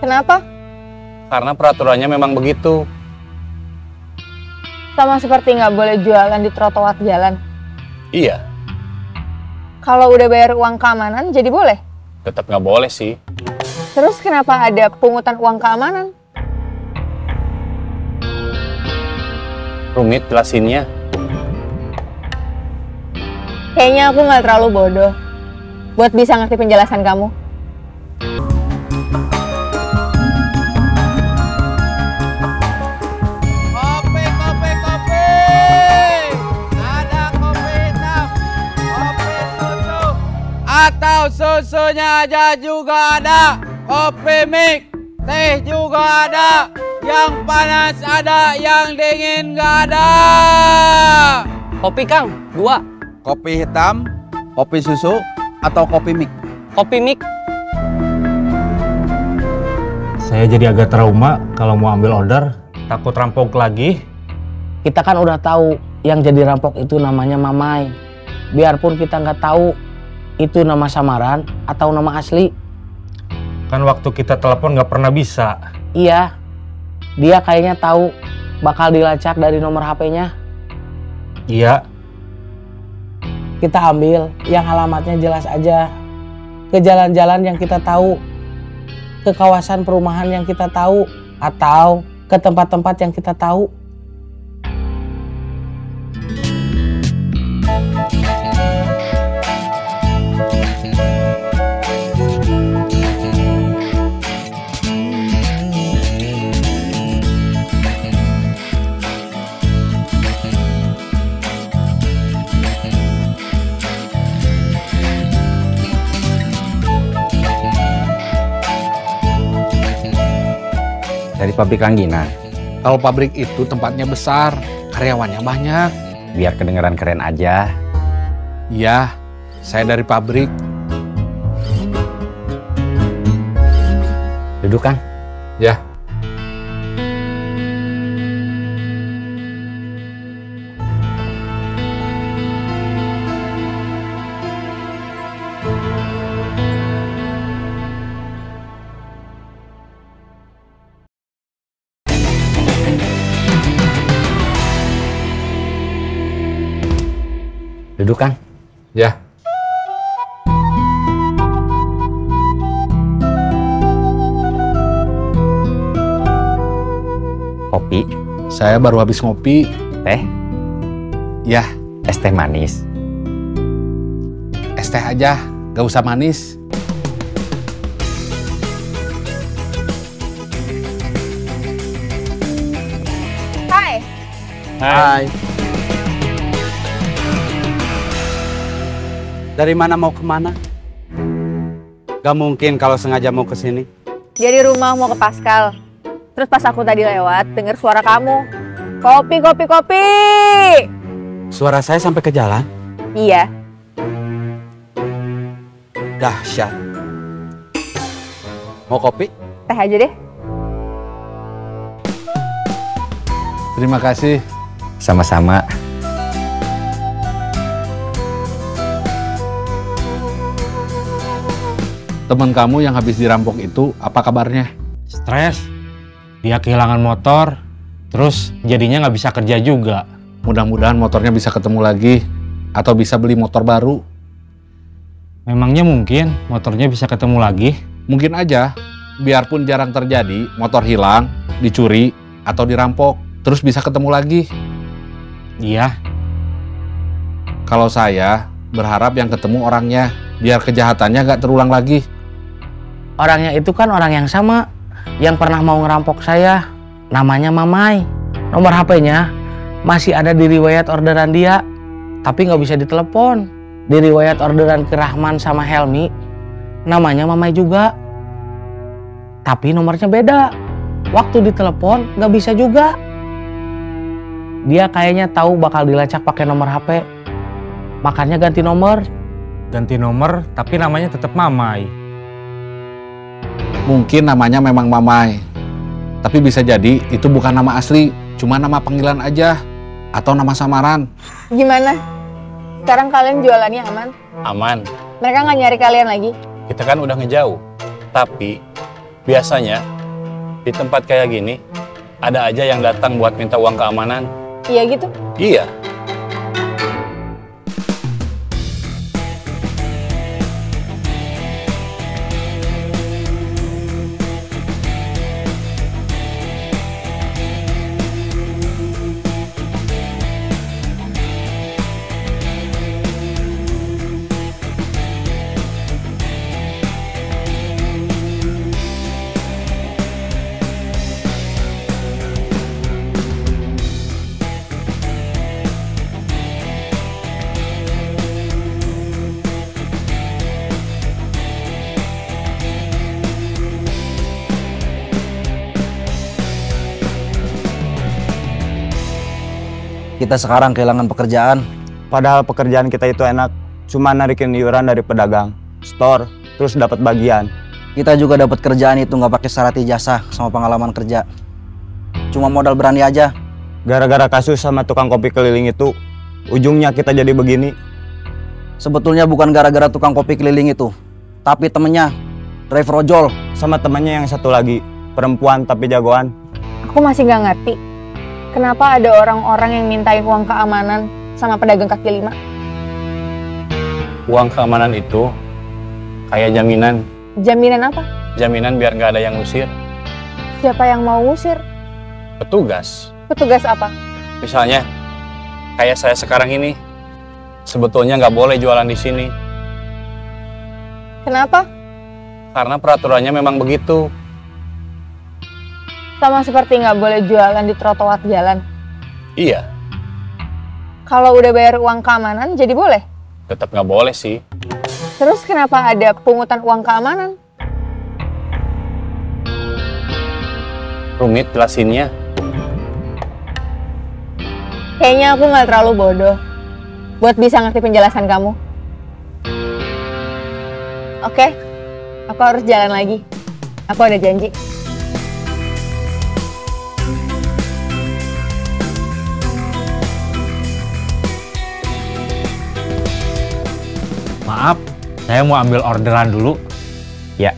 Kenapa? Karena peraturannya memang begitu. Sama seperti nggak boleh jualan di trotoar jalan. Iya, Kalau udah bayar uang keamanan jadi boleh. tetap nggak boleh sih. Terus kenapa ada pungutan uang keamanan? Rumit jelasinnya. Kayaknya aku nggak terlalu bodoh buat bisa ngerti penjelasan kamu. Kopi, kopi, kopi. Ada kopi hitam, kopi susu, atau susunya aja juga ada. Kopi mix, teh juga ada. Yang panas ada, yang dingin nggak ada. Kopi Kang, 2. Kopi hitam, kopi susu, atau kopi mix? Kopi mik. Saya jadi agak trauma kalau mau ambil order, takut rampok lagi. Kita kan udah tahu yang jadi rampok itu namanya Mamai. Biarpun kita nggak tahu itu nama samaran atau nama asli. Kan waktu kita telepon nggak pernah bisa. Iya, dia kayaknya tahu bakal dilacak dari nomor HP-nya. Iya, Kita ambil yang alamatnya jelas aja. Ke jalan-jalan yang kita tahu. Ke kawasan perumahan yang kita tahu. Atau ke tempat-tempat yang kita tahu. Dari pabrik rangginang. Kalau pabrik itu tempatnya besar, karyawannya banyak. Biar kedengeran keren aja. Iya, saya dari pabrik. Duduk Kang. Ya. Duduk Kang. Ya. Kopi. Saya baru habis ngopi. Teh. Ya, Es teh manis. es teh aja, gak usah manis. Hai, Hai. Dari mana mau kemana? Gak mungkin kalau sengaja mau kesini. dari rumah mau ke Pascal. Terus pas aku tadi lewat, denger suara kamu. Kopi, kopi, kopi. Suara saya sampai ke jalan? Iya, Dahsyat. Mau kopi? teh aja deh. Terima kasih. Sama-sama. Teman kamu yang habis dirampok itu, apa kabarnya? stres. Dia kehilangan motor, terus jadinya nggak bisa kerja juga. Mudah-mudahan motornya bisa ketemu lagi, atau bisa beli motor baru. Memangnya mungkin motornya bisa ketemu lagi? Mungkin aja, biarpun jarang terjadi, motor hilang, dicuri, atau dirampok, terus bisa ketemu lagi. Iya, Kalau saya berharap yang ketemu orangnya, biar kejahatannya nggak terulang lagi. Orangnya itu kan orang yang sama. Yang pernah mau ngerampok saya. Namanya Mamai. Nomor HP-nya masih ada di riwayat orderan dia. Tapi nggak bisa ditelepon. Di riwayat orderan ke Rahman sama Helmi. Namanya Mamai juga. Tapi nomornya beda. Waktu ditelepon nggak bisa juga. Dia kayaknya tahu bakal dilacak pakai nomor HP. Makanya ganti nomor. ganti nomor tapi namanya tetap Mamai. Mungkin namanya memang Mamai, tapi bisa jadi itu bukan nama asli, cuma nama panggilan aja, atau nama samaran. Gimana? Sekarang kalian jualannya aman? Aman. Mereka nggak nyari kalian lagi? Kita kan udah ngejauh. Tapi Biasanya di tempat kayak gini ada aja yang datang buat minta uang keamanan. Iya gitu? Iya. Kita sekarang kehilangan pekerjaan. Padahal pekerjaan kita itu enak, cuma narikin iuran dari pedagang, store, terus dapat bagian. Kita juga dapat kerjaan itu nggak pakai syarat ijazah sama pengalaman kerja. Cuma modal berani aja. Gara-gara kasus sama tukang kopi keliling itu, ujungnya kita jadi begini. Sebetulnya bukan gara-gara tukang kopi keliling itu, tapi temennya, driver ojol. Sama temannya yang satu lagi, perempuan tapi jagoan. Aku masih nggak ngerti. Kenapa ada orang-orang yang mintain uang keamanan sama pedagang kaki lima? Uang keamanan itu kayak jaminan. Jaminan apa? Jaminan biar nggak ada yang ngusir. Siapa yang mau ngusir? Petugas. Petugas apa? Misalnya, kayak saya sekarang ini, sebetulnya nggak boleh jualan di sini. Kenapa? Karena peraturannya memang begitu. Sama seperti nggak boleh jualan di trotoar jalan. Iya, Kalau udah bayar uang keamanan, jadi boleh? tetap nggak boleh sih. Terus kenapa ada pungutan uang keamanan? Rumit jelasinnya. Kayaknya aku nggak terlalu bodoh buat bisa ngerti penjelasan kamu. Oke, aku harus jalan lagi. Aku ada janji. Maaf, saya mau ambil orderan dulu. Ya.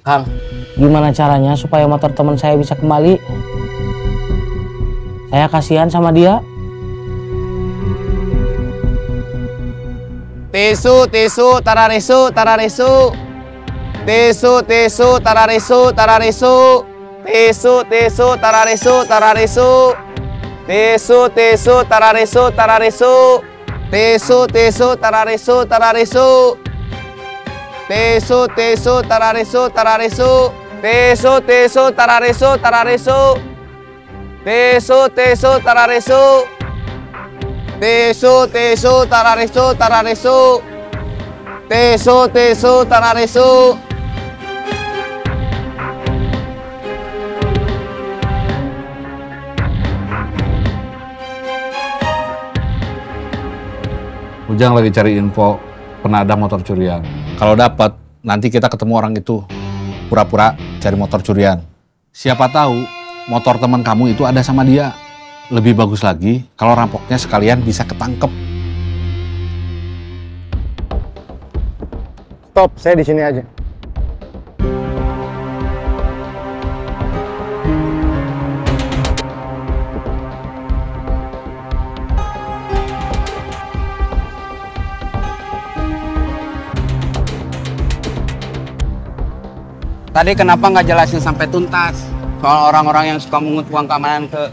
Kang, gimana caranya supaya motor teman saya bisa kembali? Saya kasihan sama dia. Tisu, tisu, tararesu, tararesu. Tisu, tisu, tararesu, tararesu. Tisu, tisu, tararesu, tararesu. Tisu, tisu, tararesu, tararesu. Tisu, tisu, tararesu, tararesu. Tisu, tisu, tararesu, tararesu. Tisu, tisu, tararesu, tararesu. Tisu, tisu, tararesu. Tisu, tisu, tararesu, tararesu. Tisu, tisu, tararesu. Ujang lagi cari info penada motor curian. Kalau dapat, nanti kita ketemu orang itu. Pura-pura cari motor curian. Siapa tahu motor teman kamu itu ada sama dia. Lebih bagus lagi kalau rampoknya sekalian bisa ketangkep. Stop, saya di sini aja. Tadi kenapa nggak jelasin sampai tuntas soal orang-orang yang suka mengut uang keamanan ke...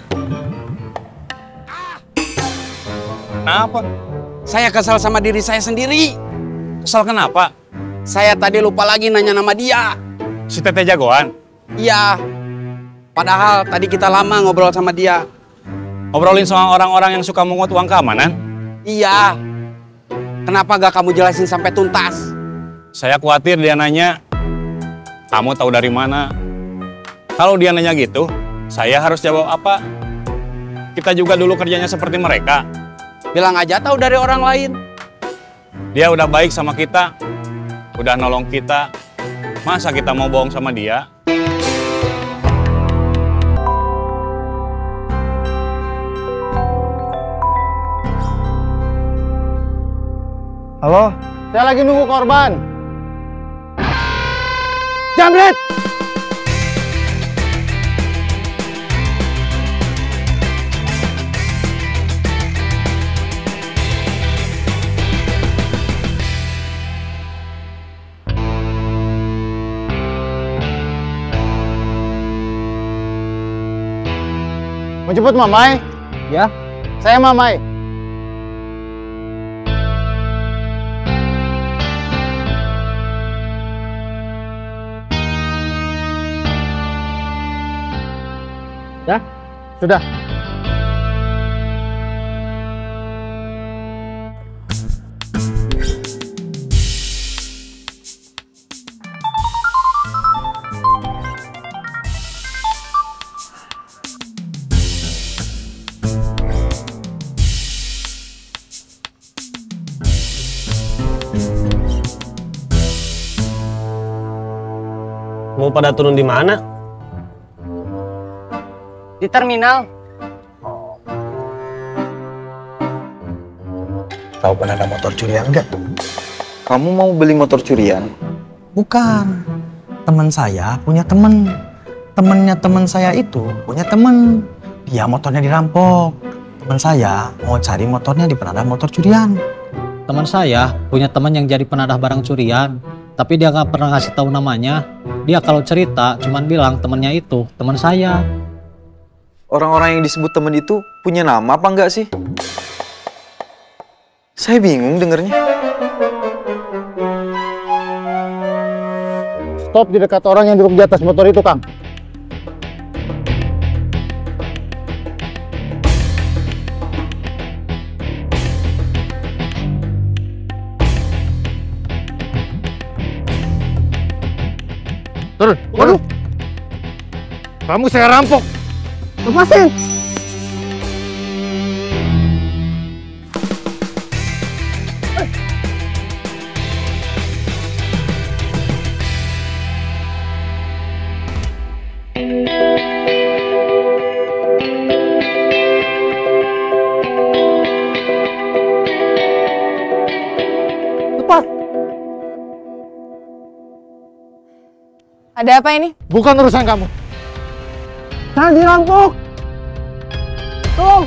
Kenapa? Saya kesal sama diri saya sendiri. Kesal kenapa? Saya tadi lupa lagi nanya nama dia. Si Tete jagoan? Iya. Padahal tadi kita lama ngobrol sama dia. Ngobrolin soal orang-orang yang suka mengut uang keamanan? Iya. Kenapa gak kamu jelasin sampai tuntas? Saya khawatir dia nanya. Kamu tahu dari mana? Kalau dia nanya gitu, saya harus jawab apa? Kita juga dulu kerjanya seperti mereka. Bilang aja tahu dari orang lain. Dia udah baik sama kita, udah nolong kita. Masa kita mau bohong sama dia? Halo, saya lagi nunggu korban. Jambret! Mau jemput Mamai? Ya. Saya Mamai. Ya, sudah. Mau pada turun di mana? Di terminal. Tahu pernah ada motor curian nggak? Kamu mau beli motor curian? Bukan. Teman saya punya temen. Temennya teman saya itu punya temen. Dia motornya dirampok. Teman saya mau cari motornya di penadah motor curian. Teman saya punya teman yang jadi penadah barang curian, tapi dia nggak pernah ngasih tahu namanya. Dia kalau cerita cuman bilang temannya itu teman saya. Orang-orang yang disebut temen itu punya nama apa enggak sih? Saya bingung dengernya. Stop di dekat orang yang duduk di atas motor itu, Kang. Turun, waduh. Kamu saya rampok. Lepasin. Lepas. Ada apa ini? Bukan urusan kamu. Saya dirampok. Tolong.